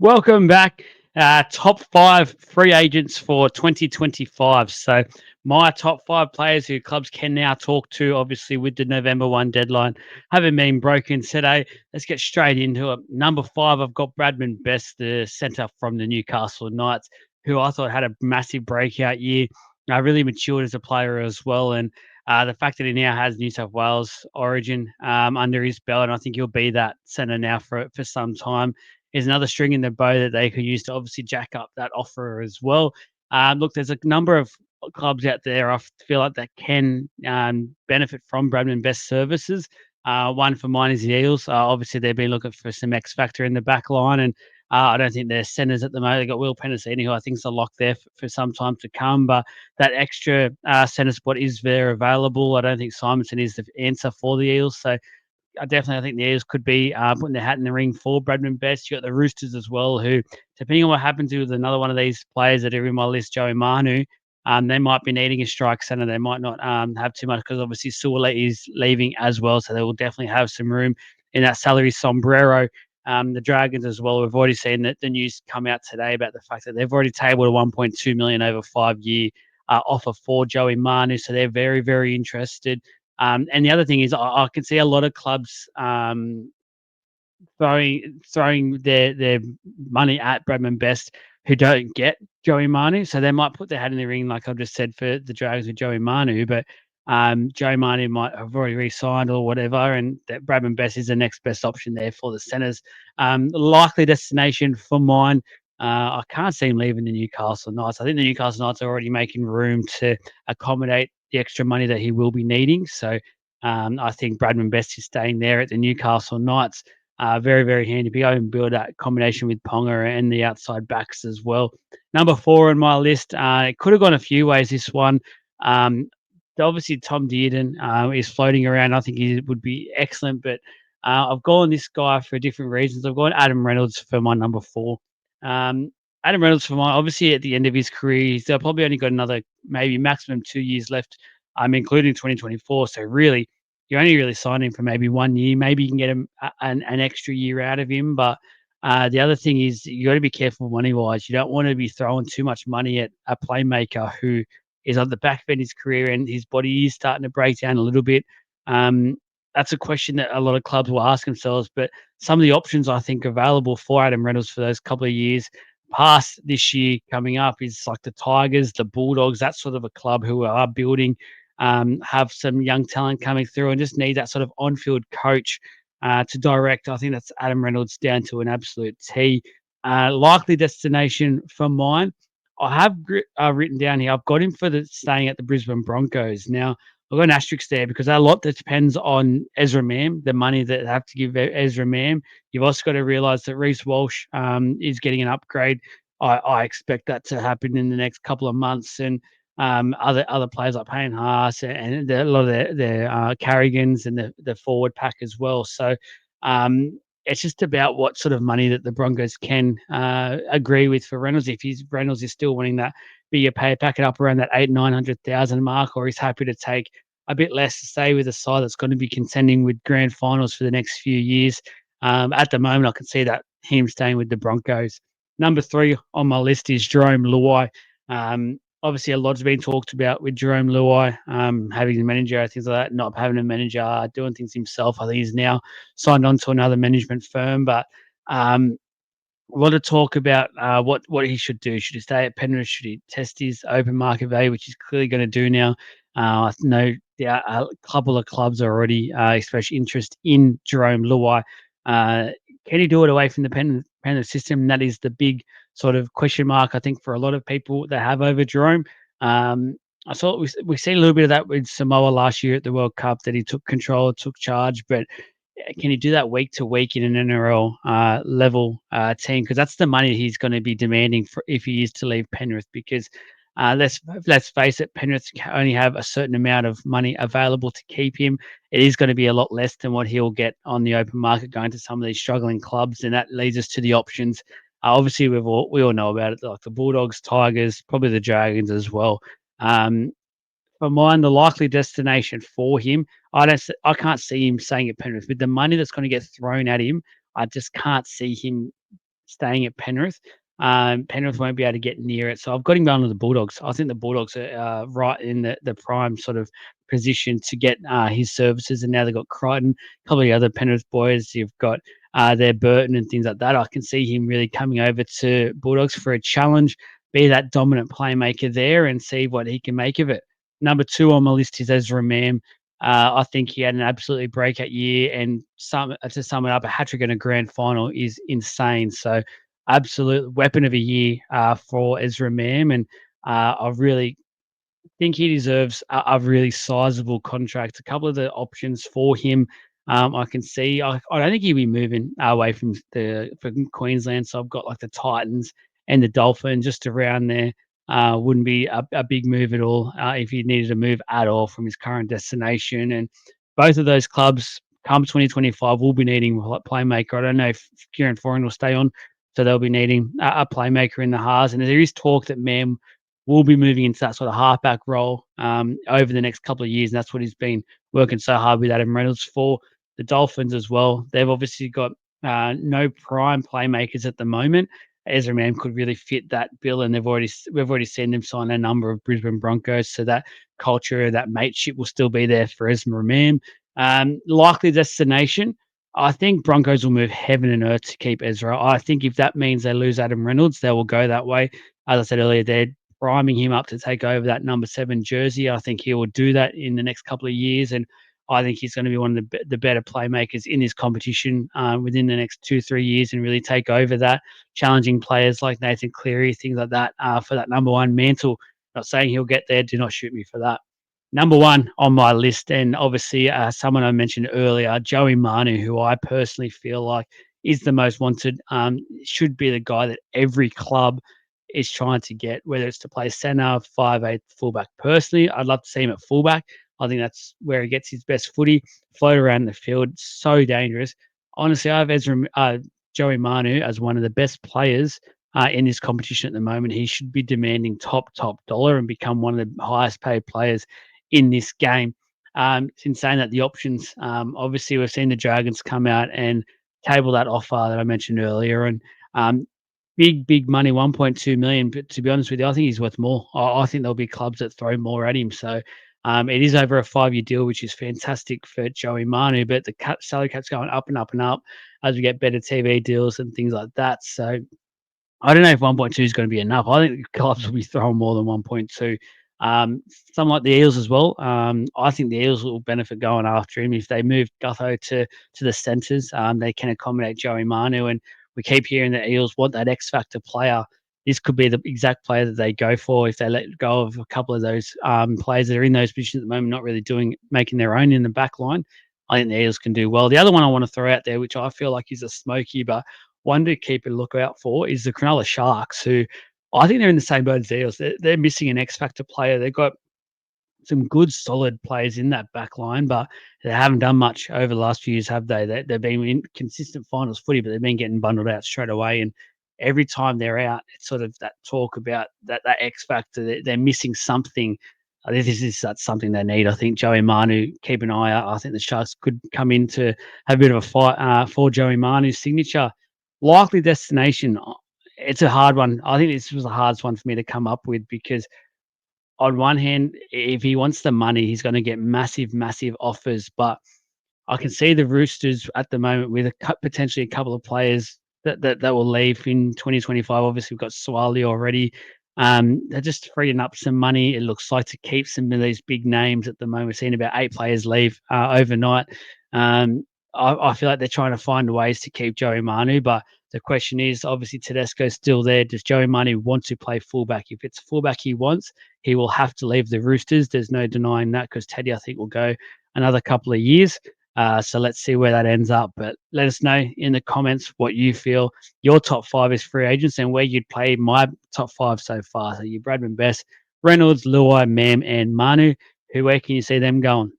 Welcome back. Top five free agents for 2025. So, my top five players who clubs can now talk to, obviously, with the November 1 deadline, haven't been broken today. Let's get straight into it. Number five, I've got Bradman Best, the centre from the Newcastle Knights, who I thought had a massive breakout year. Really matured as a player as well. And the fact that he now has New South Wales origin under his belt, and I think he'll be that centre now for some time is another string in the bow that they could use to obviously jack up that offer as well. Look, there's a number of clubs out there I feel like that can benefit from Bradman Best services. One for mine is the Eels. Obviously, they've been looking for some X factor in the back line, and I don't think they're centres at the moment. They've got Will Penasini, who I think is a lock there for some time to come, but that extra centre spot is there available. I don't think Simonson is the answer for the Eels, so I think the Eels could be putting their hat in the ring for Bradman Best. You got the Roosters as well, who, depending on what happens with another one of these players that are in my list, Joey Manu, they might be needing a strike centre. They might not have too much because obviously Sula is leaving as well, so they will definitely have some room in that salary sombrero. The Dragons as well. We've already seen that the news come out today about the fact that they've already tabled a 1.2 million over 5 year offer for Joey Manu, so they're very, very interested. And the other thing is, I can see a lot of clubs throwing their money at Bradman Best who don't get Joey Manu, so they might put their hat in the ring, like I've just said for the Dragons with Joey Manu, but Joey Manu might have already re-signed or whatever, and that Bradman Best is the next best option there for the centres. Likely destination for mine. I can't see him leaving the Newcastle Knights. I think the Newcastle Knights are already making room to accommodate the extra money that he will be needing. So I think Bradman Best is staying there at the Newcastle Knights. Very, very handy. Be able to build that combination with Ponga and the outside backs as well. Number four on my list. It could have gone a few ways, this one. Um, Obviously, Tom Dearden is floating around. I think he would be excellent, but I've gone this guy for different reasons. I've gone Adam Reynolds for my number four. Um, Adam Reynolds for my, obviously at the end of his career, he's probably only got another maybe maximum 2 years left, including 2024. So really, you're only really signing for maybe 1 year. Maybe you can get an extra year out of him. But the other thing is you got to be careful money wise. You don't want to be throwing too much money at a playmaker who is on the back of his career and his body is starting to break down a little bit. Um, that's a question that a lot of clubs will ask themselves. But some of the options I think available for Adam Reynolds for those couple of years past this year coming up is like the Tigers, the Bulldogs, that sort of a club who are building, have some young talent coming through and just need that sort of on-field coach to direct. I think that's Adam Reynolds down to an absolute T. Likely destination for mine. I have written down here. I've got him for the staying at the Brisbane Broncos. Now I've got an asterisk there because a lot that depends on Ezra Mam, the money that they have to give Ezra Mam. You've also got to realise that Reece Walsh is getting an upgrade. I expect that to happen in the next couple of months, and other players like Payne Haas and a lot of their Carrigans and the forward pack as well. So it's just about what sort of money that the Broncos can agree with for Reynolds. If Reynolds is still wanting that bigger pay packet up around that 800,000-900,000 mark, or he's happy to take a bit less to stay with a side that's going to be contending with grand finals for the next few years. At the moment, I can see that him staying with the Broncos. Number three on my list is Jerome Leilua. Obviously, a lot's been talked about with Jerome Leilua having a manager, things like that, not having a manager, doing things himself. I think he's now signed on to another management firm, but a lot of talk about what he should do. Should he stay at Penrith? Should he test his open market value, which he's clearly going to do now? I know a couple of clubs are already expressed interest in Jerome Leilua. Can he do it away from the Penrith system? That is the big sort of question mark, I think, for a lot of people that have over Jerome. I thought we've seen a little bit of that with Samoa last year at the World Cup, that he took control, took charge, but can he do that week to week in an NRL level team? Because that's the money he's going to be demanding for if he is to leave Penrith. Because let's face it, Penrith only have a certain amount of money available to keep him. It is going to be a lot less than what he'll get on the open market going to some of these struggling clubs, and that leads us to the options. Obviously, we all know about it, like the Bulldogs, Tigers, probably the Dragons as well. Um, for mine, the likely destination for him, I can't see him staying at Penrith with the money that's going to get thrown at him. I just can't see him staying at Penrith. Penrith won't be able to get near it, so I've got him going to the Bulldogs. I think the Bulldogs are right in the prime sort of position to get his services, and now they've got Crichton, a couple of the other Penrith boys. You've got their Burton and things like that. I can see him really coming over to Bulldogs for a challenge, be that dominant playmaker there, and see what he can make of it. Number two on my list is Ezra Mam. I think he had an absolutely breakout year, and to sum it up, a hat trick and a grand final is insane. So, absolute weapon of a year for Ezra Mam, and I really think he deserves a really sizable contract. A couple of the options for him, I can see. I don't think he'll be moving away from Queensland. So I've got like the Titans and the Dolphins just around there. Wouldn't be a big move at all if he needed to move at all from his current destination. And both of those clubs, come 2025, will be needing a playmaker. I don't know if Kieran Foran will stay on, so they'll be needing a playmaker in the halves. And there is talk that Mam will be moving into that sort of halfback role over the next couple of years, and that's what he's been working so hard with Adam Reynolds for. The Dolphins as well. They've obviously got no prime playmakers at the moment. Ezra Mam could really fit that bill, and we've already seen them sign a number of Brisbane Broncos, so that culture, that mateship will still be there for Ezra Mam. Likely destination, I think Broncos will move heaven and earth to keep Ezra. I think if that means they lose Adam Reynolds, they will go that way. As I said earlier, they're priming him up to take over that number 7 jersey. I think he will do that in the next couple of years, and I think he's going to be one of the better playmakers in this competition within the next 2-3 years, and really take over that, challenging players like Nathan Cleary, things like that, for that number 1 mantle. Not saying he'll get there. Do not shoot me for that. Number 1 on my list, and obviously someone I mentioned earlier, Joey Manu, who I personally feel like is the most wanted, should be the guy that every club is trying to get, whether it's to play centre, 5'8", fullback. Personally, I'd love to see him at fullback. I think that's where he gets his best footy, float around the field, so dangerous. Honestly, I have Joey Manu as one of the best players in this competition at the moment. He should be demanding top dollar and become one of the highest paid players in this game. In saying that, the options, obviously, we've seen the Dragons come out and table that offer that I mentioned earlier, and big money, 1.2 million. But to be honest with you, I think he's worth more. I think there'll be clubs that throw more at him. So it is over a 5-year deal, which is fantastic for Joey Manu. But the salary cap's going up and up and up as we get better TV deals and things like that. So I don't know if 1.2 is going to be enough. I think clubs will be throwing more than 1.2. Some like the Eels as well. I think the Eels will benefit going after him if they move Gutho to the centres. They can accommodate Joey Manu, and we keep hearing that Eels want that X factor player. This could be the exact player that they go for if they let go of a couple of those players that are in those positions at the moment, not really making their own in the back line. I think the Eels can do well. The other one I want to throw out there, which I feel like is a smoky, but one to keep a lookout for, is the Cronulla Sharks, who I think they're in the same boat as the Eels. They're missing an X factor player. They've got some good, solid players in that back line, but they haven't done much over the last few years, have they? They've been in consistent finals footy, but they've been getting bundled out straight away. And every time they're out, it's sort of that talk about that X factor. They're missing something. I think that's something they need. I think Joey Manu, keep an eye out. I think the Sharks could come in to have a bit of a fight for Joey Manu's signature. Likely destination, it's a hard one. I think this was the hardest one for me to come up with, because on one hand, if he wants the money, he's going to get massive offers. But I can see the Roosters at the moment with potentially a couple of players that will leave in 2025. Obviously, we've got Swali already. They're just freeing up some money, it looks like, to keep some of these big names at the moment. We're seeing about 8 players leave overnight. I feel like they're trying to find ways to keep Joey Manu, but the question is, obviously, Tedesco's still there. Does Joey Manu want to play fullback? If it's fullback he wants, he will have to leave the Roosters. There's no denying that, because Teddy, I think, will go another couple of years. So let's see where that ends up. But let us know in the comments what you feel your top 5 is free agents, and where you'd play my top 5 so far. So you Bradman Best, Reynolds, Leilua, Mam, and Manu. Where can you see them going?